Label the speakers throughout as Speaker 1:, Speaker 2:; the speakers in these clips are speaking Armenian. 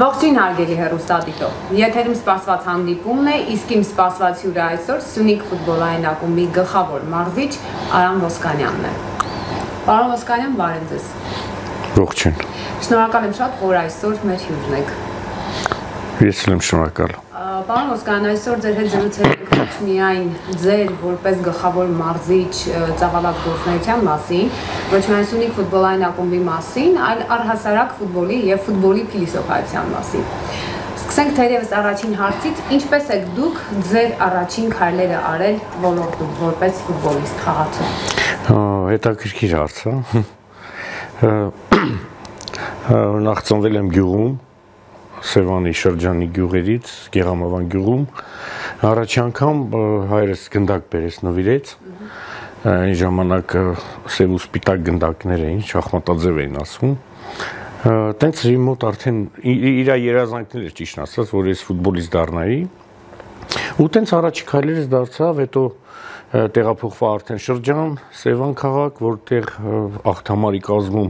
Speaker 1: Ողջույն հարգելի հեռուստադիտող, եթերում սպասված հանդիպումն է, իսկ իմ սպասված հյուրը այսօր Սյունիք ֆուտբոլային ակումբի գլխավոր մարզիչ Արամ Ոսկանյանն է։ Պարոն Ոսկանյան, բարև ձեզ։
Speaker 2: Ողջույն։
Speaker 1: Շնորհակալ եմ շատ, որ այսօր մեր հյուրն եք։
Speaker 2: Ես եմ շնորհակալ։
Speaker 1: Պարոն Ոսկանյան, այսօր ձեր հետ զրուցել ենք ոչ միայն ձեր որպես գլխավոր մարզիչ ծավալած գործունեության մասին, ոչ միայն Սյունիք ֆուտբոլային ակումբի մասին, այլ առհասարակ ֆուտբոլի եւ ֆուտբոլի փիլիսոփայության մասին։ Սկսենք թերևս առաջին հարցից, ինչպես եք դուք ձեր առաջին քայլերը արել ոլորտում որպես ֆուտբոլիստ խաղացող։
Speaker 2: Հետաքրքիր հարց է։ Նախ ծնվել եմ գյուղում, Սևանի շրջանի գյուղերից, Գեղամավան գյուղում, առաջի անգամ հայրս գնդակ բերեց նվիրեց, այն ժամանակ սև ու սպիտակ գնդակներ էին, շախմատաձև էին ասում, տենց իմ մոտ արդեն իր երազանքներ էր ճիշտ ասած, որ ես ֆուտբոլիստ դառնայի, ու տենց առաջի քայլերս դարձավ, հետո տեղափոխվա արդեն շրջան, Սևան քաղաք, որտեղ աղթամարի կազմում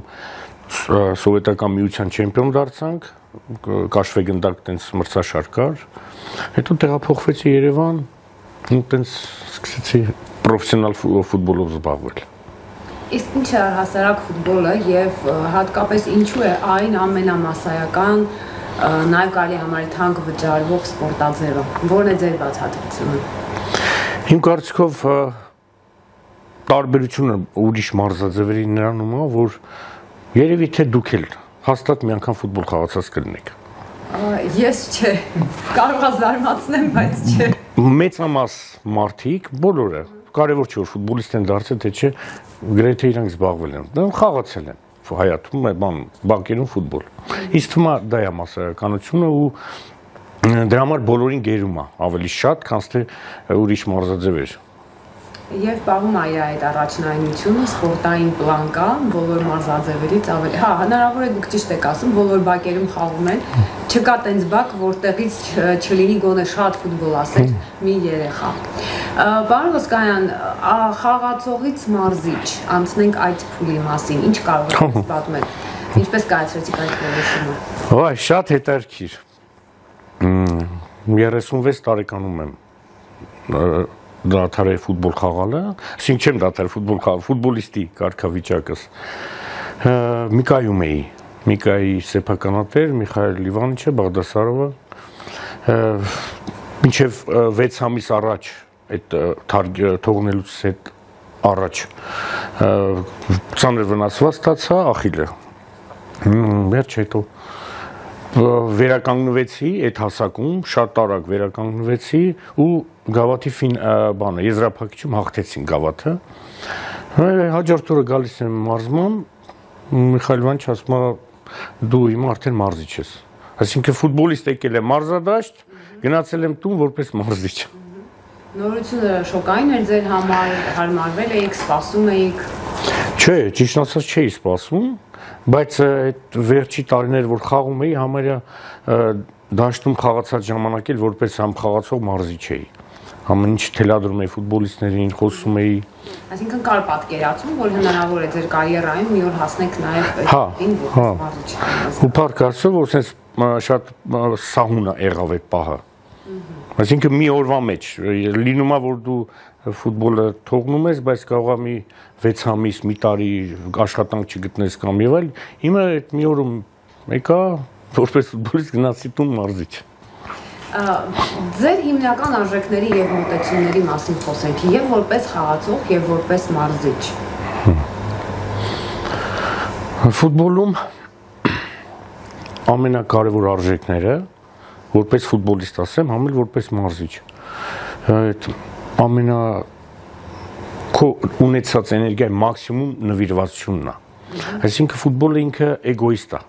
Speaker 2: սովետական միության չեմպիոն դարձանք, Կաշվե գնդակ տենց մրցաշար կար, հետո տեղափոխվեցի Երևան ու տենց սկսեցի պրոֆեսիոնալ ֆուտբոլով զբաղվել։
Speaker 1: Իսկ ինչ է առհասարակ ֆուտբոլը եւ հատկապես ինչու է այն ամենամասսայական, նաեւ կարելի համարել թանկ վճարվող սպորտաձևը, որն է ձեր բացատրությունը։ Իմ
Speaker 2: կարծիքով տարբերությունը ուրիշ մարզաձևերի նրանում է, որ երևի թե դուք էլ հաստատ մի անգամ ֆուտբոլ խաղացած կլինեք։
Speaker 1: Ես չէ, կարող եմ զարմացնեմ, բայց չէ։
Speaker 2: Մեծամաս մարդիկ, բոլորը, կարևոր չէ որ ֆուտբոլիստ են դարձել, թե չէ, գրեթե իրանք զբաղվել են, խաղացել են հայաթում, բանկերում ֆուտբոլ։ Ինձ թվում է դա է մասսայականությունը ու դրա համար բոլորին գերում է ավելի շատ, քան թե ուրիշ մարզաձևեր։
Speaker 1: Եվ պահում է իր այդ առաջնայնությունը, սպորտային պլան կա, բոլոր մարզաձևերից ավելի, հնարավոր է դուք ճիշտ եք ասում, բոլոր բակերում խաղում են, չկա տենց բակ, որտեղից չլինի գոնե շատ ֆուտբոլ ասել մի երեխա։ Պարոն Ոսկանյան, խաղացողից մարզիչ, անցնենք այդ փուլի մասին, ինչ կարող եք պատմել, ինչպես կայացրեցիք այդ որոշումը։
Speaker 2: Այ շատ հետաքրքիր։ 36 տարեկանում եմ դադարել ֆուտբոլ խաղալը, այսինքն չեմ դադարել ֆուտբոլ խաղալ, ֆուտբոլիստի կարգավիճակս Միկայում էի, Միկայի սեփականատեր Միխայել Լիվանիչը Բաղդասարովը, մինչև 6 ամիս առաջ այդ թողնելուց հետ առաջ ծանր վնասված ստացա ախիլը, վերջ հետո վերականգնվեցի այդ հասակում, շատ տարակ վերականգնվեցի ու գավաթի եզրափակիչում հաղթեցին գավաթը, հաջորդ օրը գալիս եմ մարզման, Միխայել Լիվանիչը ասում է դու հիմա արդեն մարզիչ ես, այսինքն ֆուտբոլիստ եկել է մարզադաշտ, գնացել եմ տուն որպես մարզիչ։
Speaker 1: Նորությունը շոկային էր ձեր համար, հարմարվել էիք, սպասում էիք։
Speaker 2: Չէ, ճիշտ ասած չէի սպասում, բայց այդ վերջի տարիներ, որ խաղում էի, համարյա դաշտում խաղացած ժամանակ էլ որպես խաղացող մարզիչ էի։ Ամեն ինչ թելադրում էի ֆուտբոլիստներին, խոսում էի։
Speaker 1: Այսինքն կար պատկերացում, որ հնարավոր է ձեր կարիերայում մի օր հասնեք նաև այդտեղին որպես մարզիչ։
Speaker 2: Ու փառք Աստծո, որ sense շատ սահուն է եղավ այդ պահը։ Այսինքն մի օրվա մեջ լինում է, որ դու ֆուտբոլը թողնում ես, բայց կարող է մի 6 ամիս, մի տարի աշխատանք չգտնես կամ եւ այլ։ Հիմա այդ մի օրում եկա որպես ֆուտբոլիստ գնացի տուն մարզիչ։
Speaker 1: Ձեր հիմնական արժեքների եւ մոտեցումների մասին խոսենք եւ որպես խաղացող եւ որպես մարզիչ։
Speaker 2: Ֆուտբոլում ամենակարևոր արժեքները որպես ֆուտբոլիստ ասեմ, համ էլ որպես մարզիչ։ Այդ քո ունեցած էներգիայի մաքսիմում նվիրվածությունն է։ Այսինքն ֆուտբոլը ինքը էգոիստ է։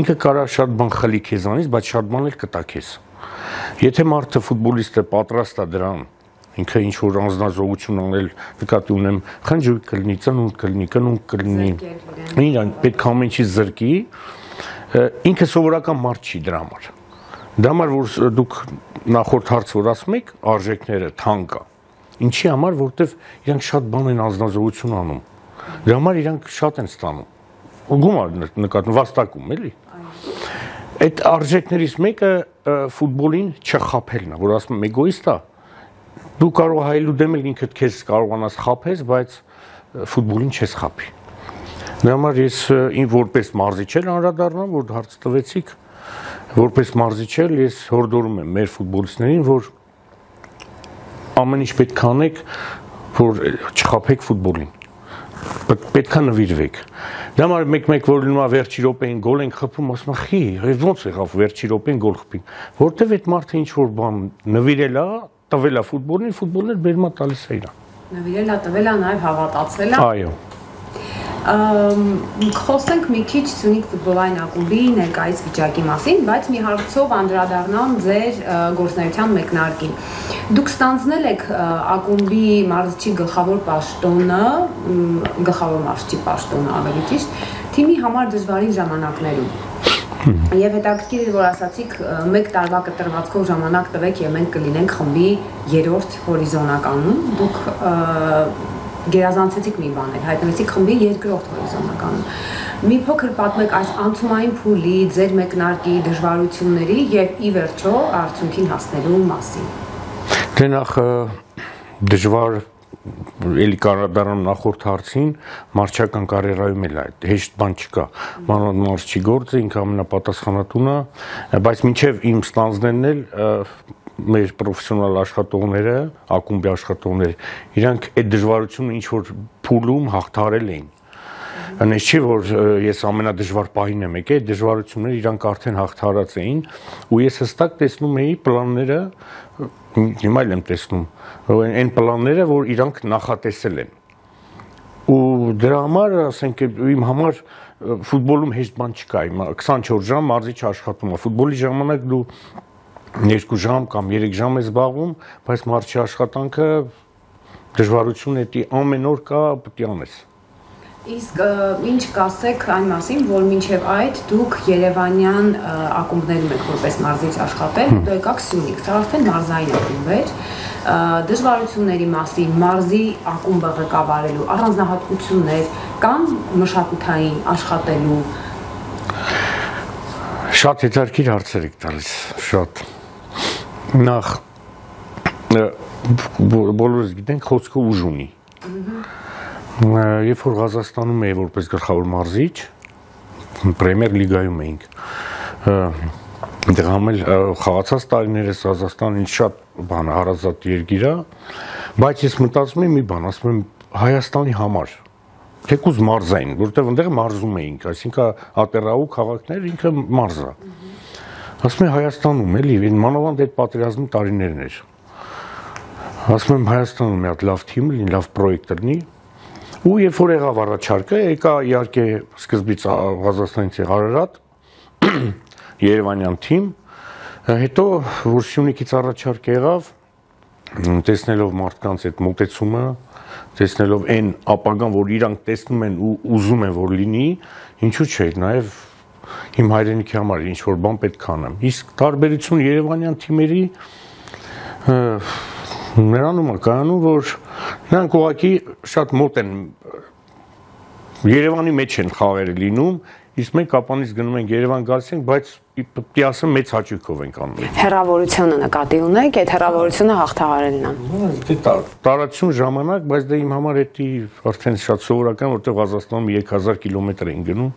Speaker 2: Ինքը կարա շատ բան խլի քեզանից, բայց շատ բան էլ կտա քեզ։ Եթե մարդը ֆուտբոլիստը պատրաստ է դրան, ինքը ինչ որ անձնազոհություն անել, նկատի ունեմ, խնջույք կլինի, ծնունդ կլինի, կնունկ կլինի, իրան պետք է ամեն ինչից զրկի, ինքը սովորական մարդ չի դրա համար։ Դա համար որ դուք նախորդ հարց որ ասում եք, արժեքները թանկ է։ Ինչի համար, որտեվ իրանք շատ բան են անձնազոհություն անում։ Դրա համար իրանք շատ են ստանում։ Գումար նկատում վաստակում էլի։ Այդ արժեքներից մեկը ֆուտբոլին չխաբելն է, որ ասում եմ էգոիստ է։ Դու կարող հայելու դեմ ինքդ քեզ կարողանաս խաբես, բայց ֆուտբոլին չես խաբի։ Դրա համար ես որպես մարզիչ էլ անդրադառնամ, որ հարց տվեցիք, որպես մարզիչ էլ ես հորդորում եմ մեր ֆուտբոլիստներին, որ ամեն ինչ պետք է անեք, որ չխաբեք ֆուտբոլին։ Պետք է նվիրվեք։ Դա համար մեկ-մեկ որ լինում է վերջի րոպեին գոլ ենք խփում, ասում եմ, խի, ոնց եղավ վերջի րոպեին գոլ խփին։ Որտեվ այդ մարդը ինչ որ բան նվիրել է, տվել է ֆուտբոլին, ֆուտբոլն էլ բերմա տալիս է իրան։
Speaker 1: Նվիրել է, տվել է, նաև հավատացել է։
Speaker 2: Այո։
Speaker 1: Խոսենք մի քիչ Սյունիք ֆուտբոլային ակումբի ներկայիս վիճակի մասին, բայց մի հարցով անդրադառնամ ձեր գործունեության մեկնարկին։ Դուք ստանձնել եք ակումբի մարզչի գլխավոր պաշտոնը, գլխավոր մարզչի պաշտոնը ավելի ճիշտ, թիմի համար դժվարին ժամանակներում։ Եվ հետաքրքիր է, որ ասացիք, մեկ տարվա կտրվածքով ժամանակ տվեք եւ մենք կլինենք խմբի երրորդ հորիզոնականում։ Դուք գերազանցեցիք մի բաներ, հայտնվեցիք խմբի երկրորդ հորիզոնականում։ Մի փոքր պատմեք այս անցումային փուլի, ձեր մեկնարկի դժվարությունների եւ ի վերջո արդյունքին հասնելու մասին։
Speaker 2: Դե նախ դժվար էլի կարադառնամ նախորդ հարցին, մարզչական կարիերայում էլ այդ հեշտ բան չկա։ Մանավանդ մարզչի գործը ինքը ամենապատասխանատուն է, բայց մինչև իմ ստանձնելն էլ մեր պրոֆեսիոնալ աշխատողները, ակումբի աշխատողները, իրանք այդ դժվարությունը ինչ որ փուլում հաղթարել էին։ Այնպես չի որ ես ամենադժվար պահին եմ եկել, այդ դժվարությունները իրանք արդեն հաղթարած էին, ու ես հստակ տեսնում էի պլանները, հիմա էլ եմ տեսնում, այն պլանները, որ իրանք նախատեսել են։ Ու դրա համար, ասենք, իմ համար ֆուտբոլում հեշտ բան չկա, 24 ժամ մարզիչ աշխատում է, ֆուտբոլի ժամանակ դու 2 ժամ կամ 3 ժամ ես զբաղվում, բայց մարզչի աշխատանքը դժվարություն է, ամեն օր կա, պետք է անես։
Speaker 1: Իսկ ինչ կասեք այն մասին, որ մինչև այդ դուք Երևանյան ակումբներում եք որպես մարզիչ աշխատել, հետո եկաք Սյունիք, սա արդեն մարզային ակումբ էր, դժվարությունների մասին, մարզի ակումբը ղեկավարելու առանձնահատկություններ կամ մշակութային աշխատելու։
Speaker 2: Շատ հետաքրքիր հարցեր եք տալիս, շատ։ Նախ բոլորս գիտենք խոսքը ուժ ունի։ Երբ որ Ղազախստանում էի որպես գլխավոր մարզիչ, Պրեմիեր լիգայում էինք, դրամ էլ խաղացած տարիներս Ղազախստանը ինձ շատ բան հարազատ երկիր է, բայց ես մտածում եմ մի բան, ասում եմ Հայաստանի համար, թեկուզ մարզային, որտեղ այնտեղ մարզում էինք, այսինքն ատերաու քաղաքներ ինքը մարզ է։ Ասում եմ Հայաստանում էլի, մանավանդ այդ պատերազմի տարիներն էր։ Ասում եմ Հայաստանում մի հատ լավ թիմ լինի, լավ պրոյեկտ լինի։ Ու երբ որ եղավ առաջարկը, եկա իհարկե սկզբից Ղազախստանից Արարատ, Երևանյան թիմ, հետո որ Սյունիքից առաջարկ եղավ, տեսնելով մարդկանց այդ մոտեցումը, տեսնելով այն ապագան, որ իրանք տեսնում են ու ուզում են որ լինի, ինչու՞ չէ, նաև իմ հայրենիքի համար ինչ որ բան պետք է անեմ։ Իսկ տարբերություն Երևանյան թիմերի նրանում է կայանում, որ նրանք ուղղակի շատ մոտ են Երևանի մեջ են խաղերը լինում, իսկ մենք կապանից գնում ենք Երևան գալիս ենք, բայց պետք է ասեմ մեծ հաճույքով ենք անում։
Speaker 1: Հեռավորությունը նկատի ունեք, այդ հեռավորությունը հաղթահարելն է։
Speaker 2: Տարածություն ժամանակ, բայց դա իմ համար էդի արդեն շատ սովորական, որտեղ Ղազախստանում 3000 կիլոմետր են գնում,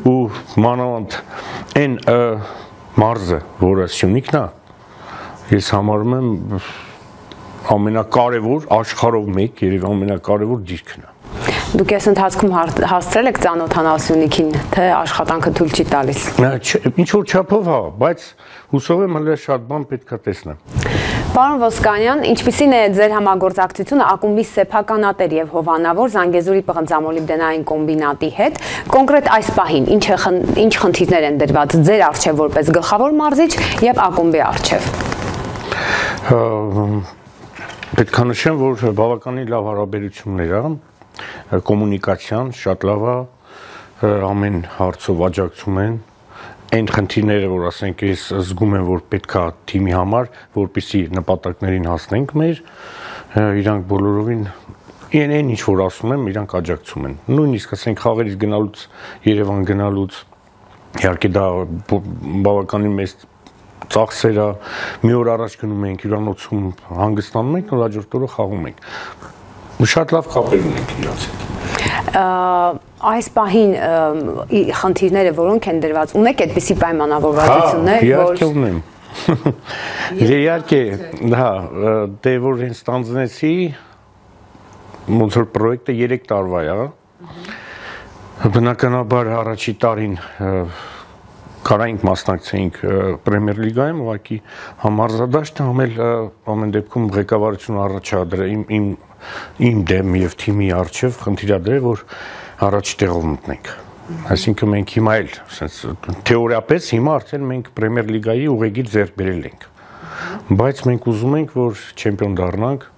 Speaker 2: ու մանավանդ այն մարզը, որը Սյունիքն է, ես համարում եմ ամենակարևոր աշխարհով մեկ երևի ամենակարևոր դիրքն է։
Speaker 1: Դուք այս ընթացքում հասցրել եք ծանոթանալ Սյունիքին, թե աշխատանքը թույլ չի տալիս։
Speaker 2: Ինչ որ չափով հա, բայց հուսով եմ հələ շատ բան պետք է տեսնեմ։
Speaker 1: Պարոն Ոսկանյան, ինչպիսին է ձեր համագործակցությունը ակումբի սեփականատեր եւ հովանավոր Զանգեզուրի պղնձամոլիբդենային կոմբինատի հետ, կոնկրետ այս պահին ինչ խնդիրներ են դրված ձեր առջև որպես գլխավոր մարզիչ եւ ակումբի առջև։
Speaker 2: Պետք է նշեմ, որ բավականին լավ հարաբերություններ կան, կոմունիկացիան շատ լավ է, ամեն հարցով աջակցում են, այն խնդիրները, որ ասենք ես զգում եմ, որ պետք է թիմի համար, որպեսզի նպատակներին հասնենք մեր, իրանք բոլորովին այն ինչ որ ասում եմ, իրանք աջակցում են։ Նույնիսկ ասենք խաղերից գնալուց, Երևան գնալուց Իհարկե դա բավականին մեծ ծախսեր է, մի օր առաջ գնում ենք հյուրանոցում հանգստանում ենք, նոր հաջորդ օրը խաղում ենք։ Շատ լավ կապեր ունենք իրաց հետ։
Speaker 1: Այս պահին խնդիրները որոնք են դրված, ունեք այդպիսի պայմանավորվածություններ,
Speaker 2: Իհարկե ունեմ։ Իհարկե, հա, դե որ հենց ստանձնեցի, ոնց որ պրոյեկտը 3 տարվա է, բնականաբար առաջի տարին կարայինք մասնակցեինք Պրեմիեր լիգայում, ուղղակի համարզադաշտը ամեն դեպքում ղեկավարությունը առաջադրել իմ դեմ եւ թիմի արչեւ խնդիրադրել, որ առաջ տեղով մտնենք։ Այսինքն մենք հիմա էլ, թեորիապես հիմա արդեն մենք Պրեմիեր լիգայի ուղեգիր ձեռք բերել ենք։ Բայց մենք ուզում ենք, որ չեմպիոն դառնանք,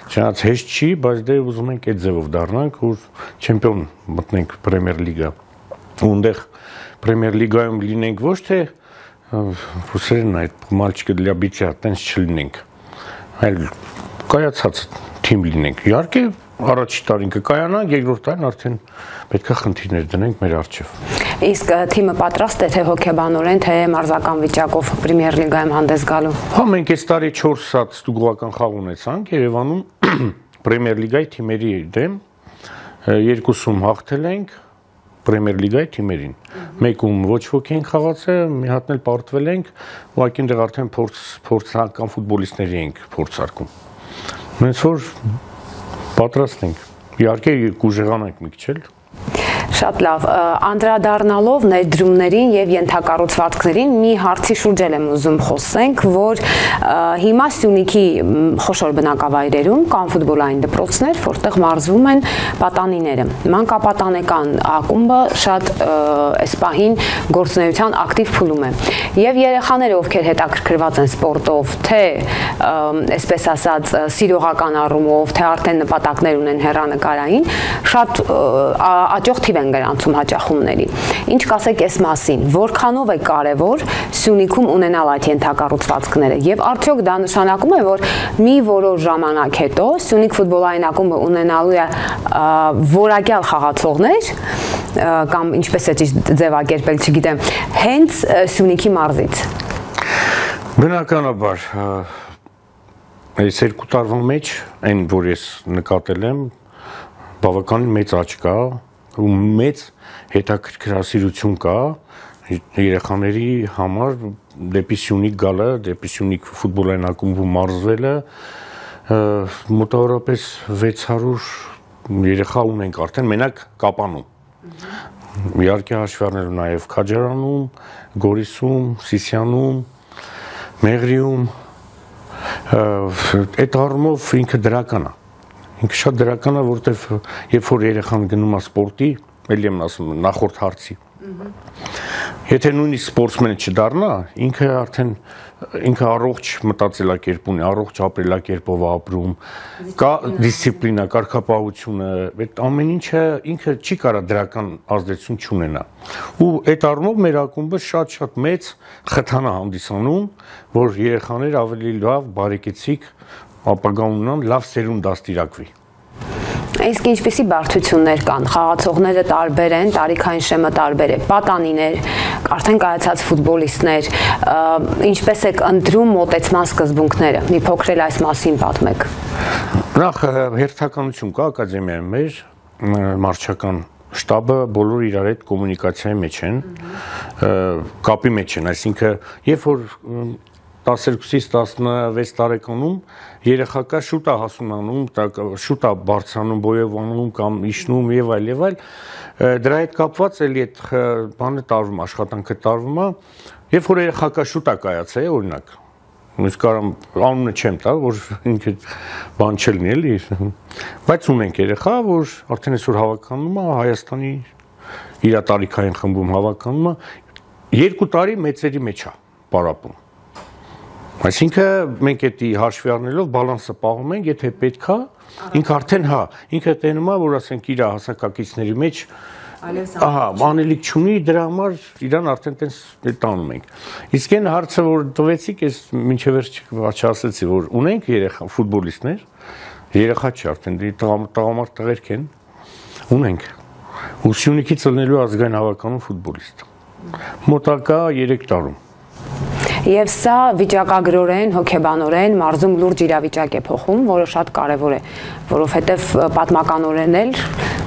Speaker 2: չնայած հեշտ չի, բայց դե ուզում ենք այդ ձևով դառնանք, որ չեմպիոն մտնենք Պրեմիեր լիգա։ Ու այնտեղ Պրեմիեր լիգայում լինենք ոչ թե ռուսերեն այդ մալչիկը для битья, տենց չլինենք, այլ կայացած թիմ լինենք։ Իհարկե առաջի տարին կկայանանք, երկրորդ տարին արդեն պետք է խնդիրներ դնենք մեր առջև։
Speaker 1: Իսկ թիմը պատրաստ է թե հոգեբանորեն, թե մարզական վիճակով Պրեմիեր լիգայում հանդես գալու։
Speaker 2: Հա մենք այս տարի 4 հատ ստուգողական խաղ ունեցանք Երևանում Պրեմիեր լիգայի թիմերի դեմ, 2-ում հաղթել ենք Պրեմիեր լիգայի թիմերին։ Մեկում ոչ ոք ենք խաղացել, մի հատն էլ պարտվել ենք, ուղղակի այնտեղ արդեն փորձական ֆուտբոլիստների ենք փորձարկում։ Մենք որ պատրաստ ենք։ Իհարկե կուժեղանանք մի քիչ էլ։
Speaker 1: Շատ լավ, անդրադառնալով ներդրումներին եւ ենթակառուցվածքներին մի հարցի շուրջ եմ ուզում խոսենք, որ հիմա Սյունիքի խոշոր բնակավայրերում կան ֆուտբոլային դպրոցներ, որտեղ մարզվում են պատանիները։ Մանկապատանեկան ակումբը շատ այս պահին գործունեության ակտիվ փուլում է։ Եվ երեխաները, ովքեր հետաքրքրված են սպորտով, թե այսպես ասած սիրողական առումով, թե արդեն նպատակներ ունեն հեռանկարային, շատ աճող թիվ են գրանցում հաճախումների։ Ինչ կասեք այս մասին, որքանով է կարևոր Սյունիքում ունենալ այդ ենթակառուցվածքները եւ արդյոք դա նշանակում է, որ մի որոշ ժամանակ հետո Սյունիք ֆուտբոլային ակումբը ունենալու է որակյալ խաղացողներ կամ ինչպես է ճիշտ ձևակերպել, չգիտեմ, հենց Սյունիքի մարզից։
Speaker 2: Բնականաբար այս 2 տարվա մեջ այն որ ես նկատել եմ բավականին մեծ աճ կա ու մեծ հետաքրքրասիրություն կա երեխաների համար դեպի Սյունիք գալը, դեպի Սյունիք ֆուտբոլային ակումբում մարզվելը մոտավորապես 600 երեխա ունենք արդեն մենակ Կապանում։ Իհարկե հաշվի առնելով նաև Քաջարանում, Գորիսում, Սիսիանում, Մեղրիում այդ առումով ինքը դրական է։ Ինքը շատ դրական է, որտեվ երբ որ երեխան գնում է սպորտի, ելի եմ ասում նախորդ հարցի։ Եթե նույնիսկ սպորտսմենը չդառնա, ինքը արդեն ինքը առողջ մտածելակերպ ունի, առողջ ապրելակերպով ապրում, կա դիսցիպլինա, կարգապահությունը, այդ ամեն ինչը ինքը չի կարող դրական ազդեցություն չունենա։ Ու այդ առումով մեր ակումբը շատ մեծ խթան է հանդիսանում, որ երեխաներ ավելի լավ, բարեկեցիկ ապագա ունենան, լավ սերունդ դաստիարակվի։
Speaker 1: Իսկ ինչպիսի բարդություններ կան, խաղացողները տարբեր են, տարիքային շեմը տարբեր է, պատանիներ, արդեն կայացած ֆուտբոլիստներ, ինչպես եք ընտրում մոտեցման սկզբունքները, մի փոքր էլ այս մասին պատմեք։
Speaker 2: Նախ հերթականություն կա ակադեմիայում մեր մարզչական շտաբը բոլորը իրար հետ կոմունիկացիայի մեջ են, կապի մեջ են, այսինքն երբ որ 12-ից 16 տարեկանում երեխա կա շուտ է հասունանում, շուտ է բարձրանում, բոյովանում կամ իջնում եւ այլ, դրա հետ կապված էլի այդ բանը տարվում, աշխատանքը տարվում է, երբ որ երեխա կա շուտ է կայացել, օրինակ, ես կարամ անունը չեմ տա, որ ինքը բան չլինի էլի, բայց ունենք երեխա, որ արդեն այսօր հավաքանում է Հայաստանի իր տարիքային խմբում հավաքանում է, 2 տարի մեծերի մեջ է պարապում։ Այսինքն մենք էդի հաշվի առնելով բալանսը պահում ենք, եթե պետք է, ինքը արդեն հա, ինքը տենում է, որ ասենք իր հասակակիցների մեջ ահա, անելիք չունի, դրա համար իրան արդեն տենց տանում ենք։ Իսկ այն հարցը, որ տվեցիք, ես մինչև վերջ չասեցի, որ ունենք երեխա ֆուտբոլիստներ, երեխա չի արդեն, տղամարդ տղերք են, ունենք։ Ու Սյունիքից ելնելու ազգային հավաքանում ֆուտբոլիստ։ Մոտակա 3 տարում։
Speaker 1: Եվ սա վիճակագրորեն, հոգեբանորեն մարզում լուրջ իրավիճակ է փոխում, որը շատ կարևոր է, որովհետև պատմականորեն էլ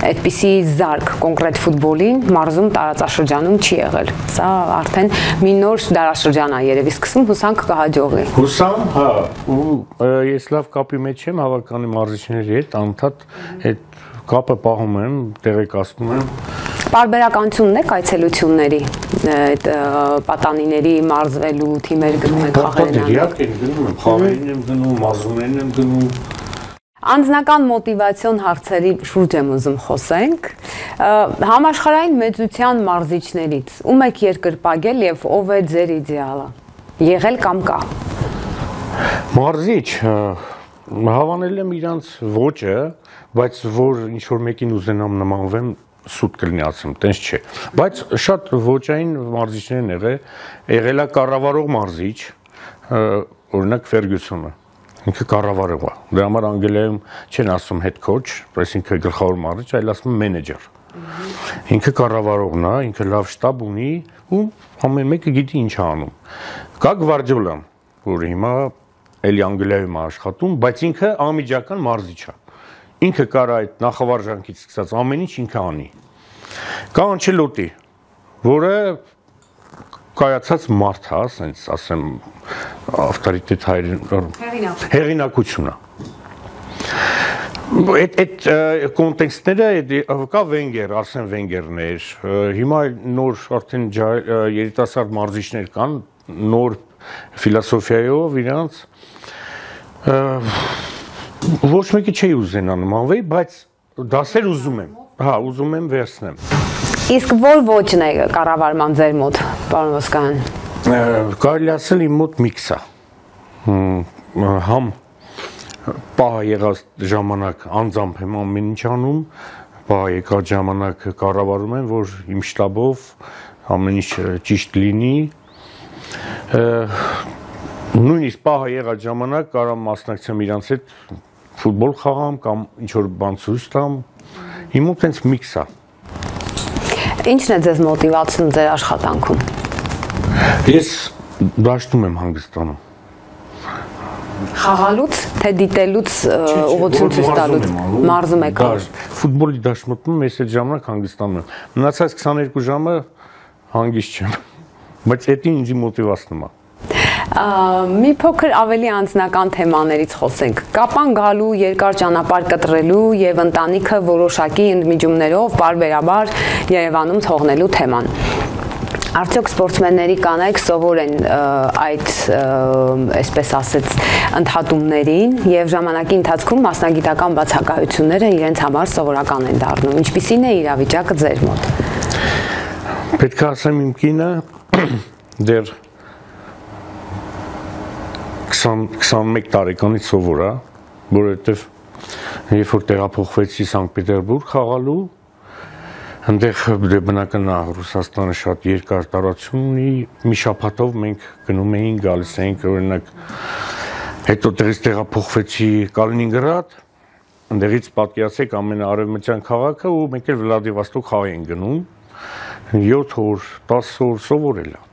Speaker 1: այդպիսի զարկ կոնկրետ ֆուտբոլին մարզում տարածաշրջանում չի եղել։ Սա արդեն մի նոր դարաշրջան է երևի սկսում, հուսանք կհաջողի։
Speaker 2: Հուսամ, հա, ու ես լավ կապի մեջ եմ հավաքանի մարզիչների հետ, անդադ այդ կապը պահում եմ, տեղեկացնում եմ։
Speaker 1: Պարբերականությունն է այցելությունների, այդ պատանիների մարզվելու թիմեր գնում եք խաղերին։
Speaker 2: Գնում եմ, խաղերին եմ գնում, մարզումներին եմ գնում։
Speaker 1: Անձնական մոտիվացիոն հարցերի շուրջ եմ ուզում խոսենք։ Համաշխարհային մեծության մարզիչներից ում եք երկրպագել եւ ով է ձեր իդեալը։ Եղել կամ կա։
Speaker 2: Մարզիչ հավանել եմ իրանց ոճը, բայց որ ինչ որ մեկին ուզենամ նմանվեմ, սուտ կլինի ասեմ, տենց չէ։ Բայց շատ ոճային մարզիչներ են եղել է կառավարող մարզիչ, օրինակ Ֆերգյուսոնը։ Ինքը կառավարող է։ Դրա համար անգլիայում չեն ասում head coach, այսինքն գլխավոր մարզիչ, այլ ասում manager։ Ինքը կառավարողն է, ինքը լավ շտաբ ունի ու ամեն մեկը գիտի ինչ է անում։ Կա Գվարդիոլան, որը հիմա էլի Անգլիայում է աշխատում, բայց ինքը անմիջական մարզիչ է։ Ինքը կարա այդ նախավարժանքից սկսած ամեն ինչ ինքը անի։ Կա Անչելոտի, որը կայացած մարդ է, ասենց ասեմ, ավտորիտետ հեղինակություն է։ Այդ կոնտեքստները կա Վենգեր, Արսեն Վենգերներ, հիմա նոր արդեն երիտասարդ մարզիչներ կան, նոր ֆիլոսոֆիայով իրանց ոչ մեկի չի ուզենա նմանվի, բայց դասեր ուզում եմ, հա, ուզում եմ վերցնեմ։
Speaker 1: Իսկ որ ոճն է կառավարման ձեր մոտ, պարոն Ոսկանյան։
Speaker 2: Կարելի ասել իմ մոտ միքս է։ Համ պահ եղած ժամանակ անձամբ եմ ամեն ինչ անում, պահ եկած ժամանակ կառավարում եմ, որ իմ շտաբով ամեն ինչ ճիշտ լինի։ Նույնիսկ պահ եղած ժամանակ կարամ մասնակցեմ իրանց հետ ֆուտբոլ խաղամ կամ ինչ-որ բան ցույց տամ, իմ մոտ հենց միքս է։
Speaker 1: Ինչն է ձեզ մոտիվացնում ձեր աշխատանքում։
Speaker 2: Ես դաշտում եմ հանգստանում։
Speaker 1: Խաղալուց, թե դիտելուց ուղղություն ցույց տալուց, մարզում եք։
Speaker 2: Ֆուտբոլի դաշտ մտնում, ես այդ ժամանակ հանգստանում եմ։ Մնացած 22 ժամը հանգիստ չեմ, բայց դա ինձ մոտիվացնում է։
Speaker 1: Մի փոքր ավելի անձնական թեմաներից խոսենք։ Կապան գալու, երկար ճանապարհ կտրելու եւ ընտանիքը որոշակի ընդմիջումներով բարբերաբար Երևանում թողնելու թեման։ Արդյոք սպորտսմենների կանայք սովոր են այդ, այսպես ասած, ընդհատումներին եւ ժամանակի ընթացքում մասնագիտական բացակայությունները իրենց համար սովորական են դառնում։ Ինչպիսին է իրավիճակը ձեր մոտ։
Speaker 2: Պետք է ասեմ իմ կինը դեռ 21 տարեկանից սովոր է, որովհետև երբ որ տեղափոխվեցի Սանկտ Պետերբուրգ խաղալու, այնտեղ բնական է Ռուսաստանը շատ երկար տարածություն ունի, մի շաբաթով մենք գնում էինք, գալիս էինք, օրինակ հետո տեղից տեղափոխվեցի Կալինինգրադ, այնտեղից պատկերացեք ամենաարևմտյան քաղաքը ու մենք էլ Վլադիվոստոկ խաղ էինք գնում, 7 օր, 10 օր սովորել է։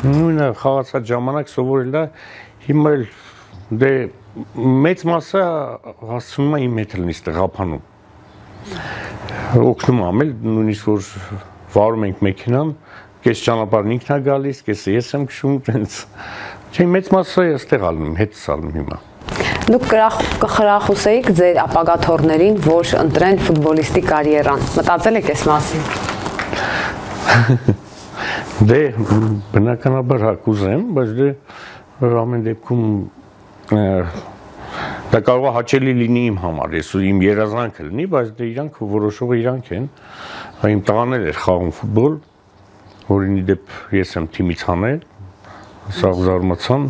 Speaker 2: Նույնը խաղացած ժամանակ սովորել է, հիմա էլ դե մեծ մասը հասցնում է իմ հետ լինի տեղափանում։ Օգնում եմ էլ, նույնիսկ որ վարում ենք մեքենան, կես ճանապարհն ինքն է գալիս, կեսը ես եմ քշում, տենց։ Չէ, մեծ մասը այստեղ ալնում, հետս ալնում հիմա։
Speaker 1: Դուք կխրախուսեիք ձեր ապագա թոռներին, որ ընտրեն ֆուտբոլիստի կարիերան։ Մտածել եք այս մասին։
Speaker 2: Դե բնականաբար հա կուզեմ, բայց դե ամեն դեպքում դա կարող է հաճելի լինի իմ համար, ես իմ երազանքը լինի, բայց դե իրանք որոշողը իրանք են։ Իմ տղան էլ էր խաղում ֆուտբոլ, որին դեպ ես եմ թիմից հանել, սաղ զարմացան։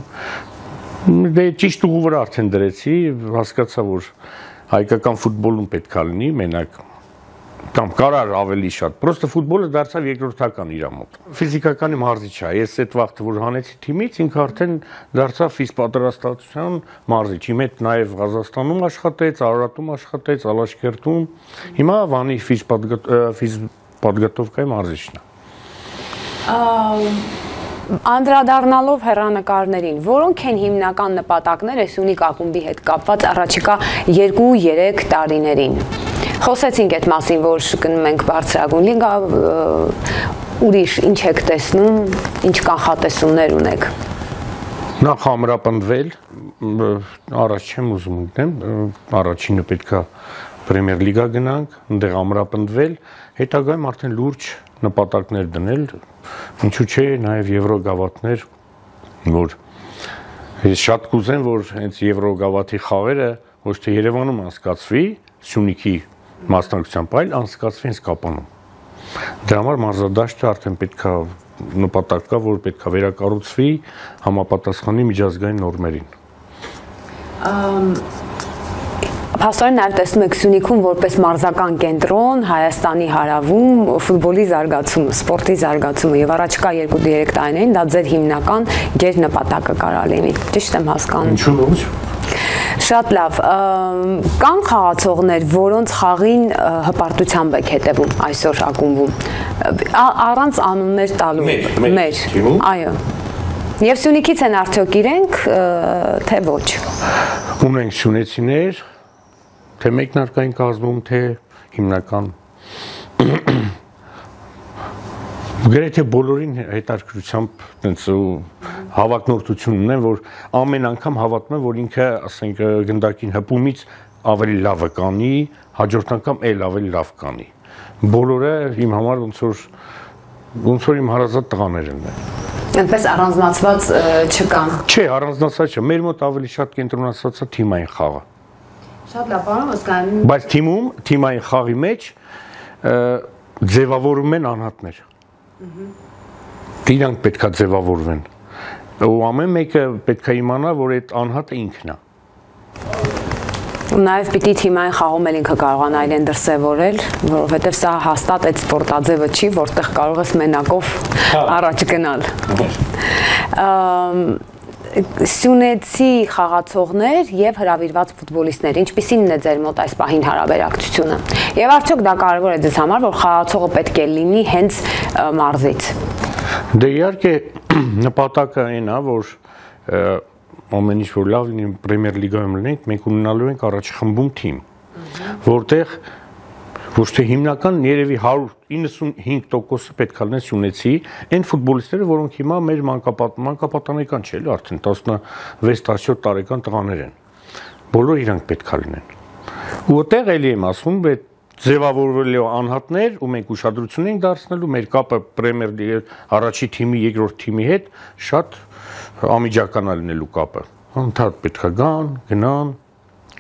Speaker 2: Դե ճիշտ ուղու վրա արդեն դրեցի, հասկացա, որ հայկական ֆուտբոլում պետք է լինի, մենակ կամ կարար ավելի շատ, պրոստը ֆուտբոլը դարձավ երկրորդական իր մոտ։ Ֆիզիկականի մարզիչ է, ես այդ վաղը որ հանեցի թիմից, ինքը արդեն դարձավ ֆիզպատրաստության մարզիչ։ Իմ հետ նաև Ղազախստանում աշխատեց, Արարատում աշխատեց, Ալաշկերտում։ Հիմա Վանի ֆիզպodգотовкայի մարզիչն է։
Speaker 1: Անդրադառնալով հեռանկարներին, որոնք են հիմնական նպատակները Սյունիք ակումբի հետ կապված առաջիկա 2-3 տարիներին։ Խոսեցինք այդ մասին, որ գնում ենք բարձրագույն լիգա, ուրիշ ինչ եք տեսնում, ինչ կանխատեսումներ ունեք։
Speaker 2: Նախ ամրապնդվել, առաջ չեմ ուզում ընկնեմ, առաջինը պետքա Պրեմիեր լիգա գնանք, այնտեղ ամրապնդվել, հետագայում արդեն լուրջ նպատակներ դնել, ինչու՞ չէ, նաև եվրոգավաթներ, որ ես շատ կուզեմ, որ հենց եվրոգավաթի խաղերը ոչ թե Երևանում անցկացվի, Սյունիքի մասնակցությամբ, այլ անցկացվի հենց Կապանում։ Դրա համար մարզադաշտը արդեն պետքա նպատակ կա, որ պետքա վերակառուցվի համապատասխանի միջազգային նորմերին։
Speaker 1: Փաստորեն նաև տեսնում եք Սյունիքում որպես մարզական կենտրոն Հայաստանի հարավում ֆուտբոլի զարգացումը, սպորտի զարգացումը եւ առաջիկա 2-3 տարիներին դա ձեր հիմնական գերնպատակը կարա լինի։ Ճիշտ եմ հասկանում։
Speaker 2: Ինչու՞ ոչ։
Speaker 1: Շատ լավ։ Կան խաղացողներ, որոնց խաղին հպարտությամբ եք հետևում այսօր ակումբում։ Առանց անուններ տալու։ Մեր։ Այո։ Եվ Սյունիքից են արդյոք իրենք, թե ոչ։
Speaker 2: Ունենք սյունեցիներ, թե մեկնարկային կազմում, թե հիմնական գրեթե բոլորին հետաքրքրությամբ տենց հավակնորդություն ունեն, որ ամեն անգամ հավատում են, որ ինքը, ասենք, գնդակին հպումից ավելի լավը կանի, հաջորդ անգամ էլ ավելի լավ կանի։ Բոլորը իմ համար ոնց որ իմ հարազատ տղաներ են։
Speaker 1: Այնպես առանձնացված չկան։
Speaker 2: Չէ, առանձնացված չէ, մեր մոտ ավելի շատ կենտրոնացած է թիմային խաղը։
Speaker 1: Շատ լավ, պարոն Ոսկանյան։
Speaker 2: Բայց թիմային խաղի մեջ ձևավորում են անհատներ։ Դրանք պետքա ձևավորվեն։ Ու ամեն մեկը պետքա իմանա, որ այդ անհատը ինքն է։
Speaker 1: Նաև պիտի թիմային խաղում էլ ինքը կարողանա իրեն դրսևորել, որովհետև սա հաստատ այդ սպորտաձևը չի, որտեղ կարող ես մենակով առաջ գնալ։ Սյունեցի խաղացողներ եւ հրավիրված ֆուտբոլիստներ, ինչպիսին է ձեր մոտ այս պահին հարաբերակցությունը։ Եվ արդյոք դա կարևոր է ձեզ համար, որ խաղացողը պետք է լինի հենց մարզից։
Speaker 2: Դե իհարկե նպատակը այն է, որ ամեն ինչ որ լավ լինի Պրեմիեր լիգայում լինենք, մենք ունենալու ենք առաջխմբում թիմ, որտեղ ոչ թե հիմնական երևի 195%-ը պետք է լինեն սյունեցի, այն ֆուտբոլիստները, որոնք հիմա մեր մանկապատանեկան չէ, արդեն 16-17 տարեկան տղաներ են։ Բոլոր իրանք պետք է լինեն։ Ու այդտեղ էլի եմ ասում, ձևավորվելու անհատներ, ու մենք ուշադրություն ենք դարձնելու մեր կապը Պրեմիեր լիգայի առաջի թիմի, երկրորդ թիմի հետ շատ ամիջական լինելու կապը։ Անդադ պետք է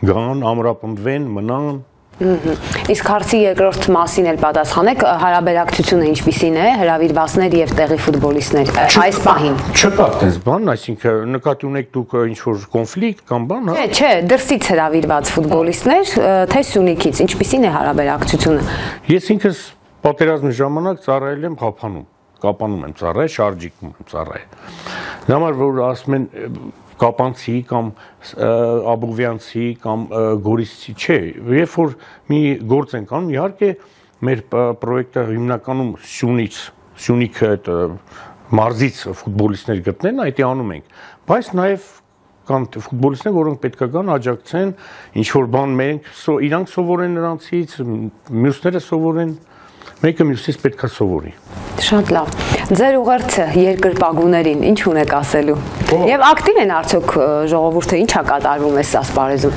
Speaker 2: գան, ամրապնդվեն, մնան։
Speaker 1: Իսկ հարցի երկրորդ մասին էլ պատասխանեք, հարաբերակցությունը ինչպիսին է, հրավիրվածներ եւ տեղի ֆուտբոլիստներ այս պահին։
Speaker 2: Չկա այդպես բան, այսինքն նկատի ունեք դուք ինչ որ կոնֆլիկտ կամ բան, հա։
Speaker 1: Չէ, դրսից հրավիրված ֆուտբոլիստներ, թե Սյունիքից, ինչպիսին է հարաբերակցությունը։
Speaker 2: Ես ինքս պատերազմի ժամանակ ծառայել եմ Կապանում եմ ծառայել, Շարժիկում եմ ծառայել։ Դա համար որ ասում են Կապանցի կամ Աբովյանցի կամ Գորիսցի չէ, երբ որ մի գործ ենք անում, իհարկե մեր պրոյեկտը հիմնականում Սյունիքը այդ մարզից ֆուտբոլիստներ գտնեն, այդ անում ենք, բայց նաև կան ֆուտբոլիստներ, որոնք պետք է գան աջակցեն, ինչ որ բան մենք իրանք սովորեն նրանցից, մյուսները սովորեն, մեկը մյուսից պետք է սովորի։
Speaker 1: Շատ լավ։ Ձեր ուղերձը երկրպագուներին ինչ ունեք ասելու։ Եվ ակտիվ են արդյոք ժողովուրդը, ինչ է կատարվում այս ասպարեզում։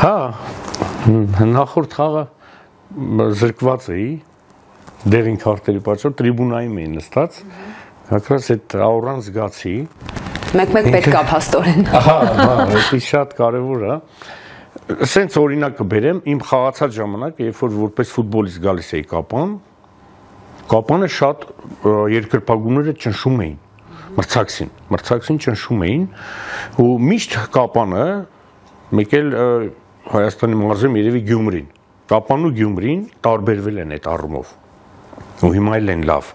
Speaker 2: Հա, նախորդ խաղը զրկված էի, դեղին քարտերի պատճառով տրիբունայում էի նստած, հակրած այդ աուրան զգացի։
Speaker 1: Մեկ պետք է փաստորեն։
Speaker 2: Ահա, դա շատ կարևոր է։ Սենց օրինակ կբերեմ, իմ խաղացած ժամանակ, երբ որ որպես ֆուտբոլիստ գալիս էի Կապանը շատ երկրպագուները ճնշում էին, մրցակցին ճնշում էին, ու միշտ Կապանը, մեկ էլ Հայաստանի մարզում երևի Գյումրին, Կապանն ու Գյումրին տարբերվել են այդ առումով, ու հիմա էլ են լավ։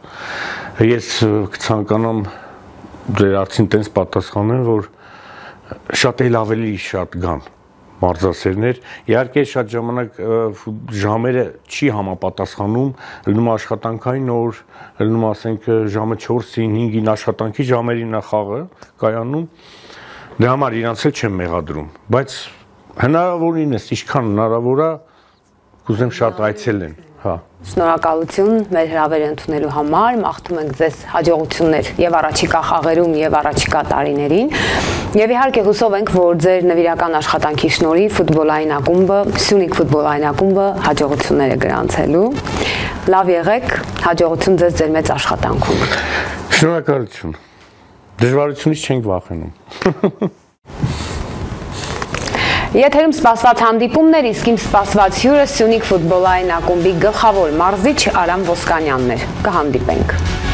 Speaker 2: Ես կցանկանամ ձեր հարցին տենց պատասխանեմ, որ շատ էլ ավելի շատ գան մարզասերներ, իհարկե շատ ժամանակ ժամերը չի համապատասխանում, լինում աշխատանքային օր, լինում ասենք ժամը 4-ին, 5-ին աշխատանքի ժամերին է խաղը կայանում, դրա համար իրանց էլ չեմ մեղադրում, բայց հնարավորինս ինչքան հնարավոր է կուզեմ շատ այցելեն, հա։
Speaker 3: Շնորհակալություն մեր հրավերը ընդունելու համար, մաղթում ենք ձեզ հաջողություններ եւ առաջիկա խաղերում եւ առաջիկա տարիներին։ Եվ իհարկե հուսով ենք, որ ձեր նվիրական աշխատանքի շնորհիվ ֆուտբոլային ակումբը, Սյունիք ֆուտբոլային ակումբը հաջողություններ է գրանցելու։ Լավ եղեք, հաջողություն ձեզ ձեր մեծ աշխատանքում։
Speaker 2: Շնորհակալություն։ Դժվարությունից չենք վախենում։
Speaker 3: Եթերում սպասված հանդիպումներ, իսկ իմ սպասված հյուրը Սյունիք ֆուտբոլային ակումբի գլխավոր մարզիչ Արամ Ոսկանյանն էր։ Կհանդիպենք։